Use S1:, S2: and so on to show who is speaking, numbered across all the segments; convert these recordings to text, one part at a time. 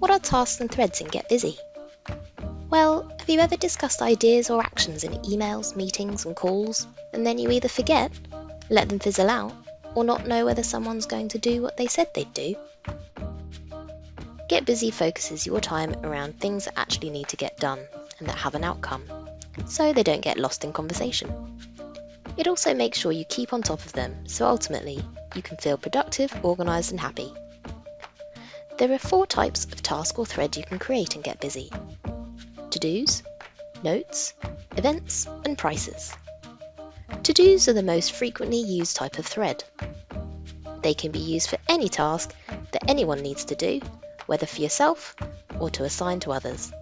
S1: What are tasks and threads in GetBusy? Well, have you ever discussed ideas or actions in emails, meetings and calls, and then you either forget, let them fizzle out, or not know whether someone's going to do what they said they'd do? GetBusy focuses your time around things that actually need to get done and that have an outcome, so they don't get lost in conversation. It also makes sure you keep on top of them, so ultimately you can feel productive, organised and happy. There are 4 types of task or thread you can create in GetBusy: to-dos, notes, events and prices. To-dos are the most frequently used type of thread. They can be used for any task that anyone needs to do, whether for yourself or to assign to others.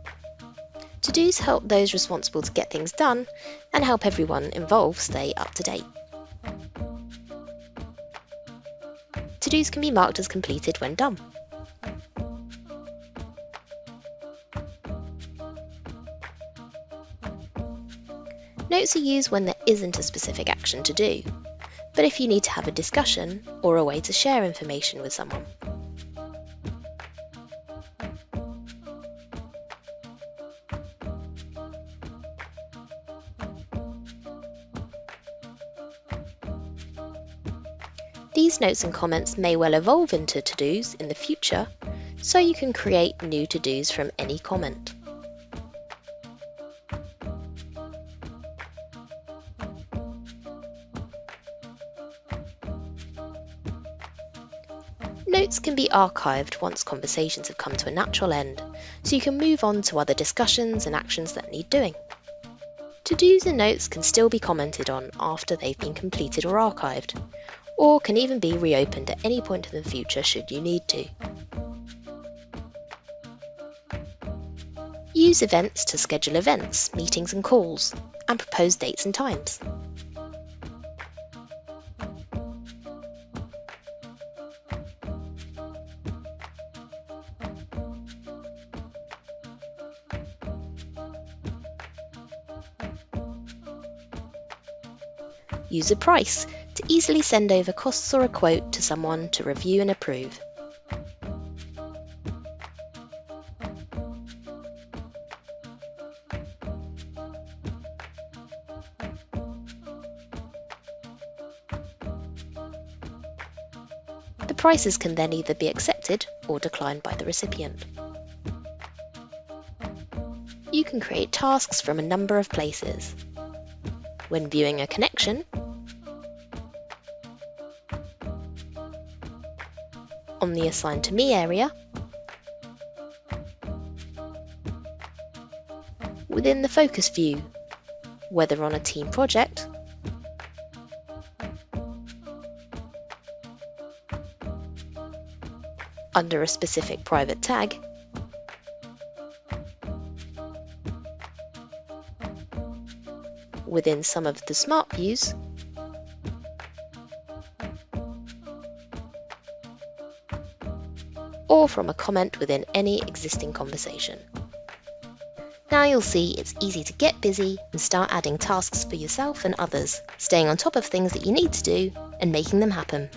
S1: To-dos help those responsible to get things done and help everyone involved stay up to date. To-dos can be marked as completed when done. Notes are used when there isn't a specific action to do, but if you need to have a discussion or a way to share information with someone. These notes and comments may well evolve into to-dos in the future, so you can create new to-dos from any comment. Notes can be archived once conversations have come to a natural end, so you can move on to other discussions and actions that need doing. To-dos and notes can still be commented on after they've been completed or archived, or can even be reopened at any point in the future should you need to. Use events to schedule events, meetings and calls, and propose dates and times. Use a price to easily send over costs or a quote to someone to review and approve. The prices can then either be accepted or declined by the recipient. You can create tasks from a number of places. When viewing a connection, on the Assign to Me area, within the focus view, whether on a team project, under a specific private tag, within some of the smart views, or from a comment within any existing conversation. Now you'll see it's easy to get busy and start adding tasks for yourself and others, staying on top of things that you need to do and making them happen.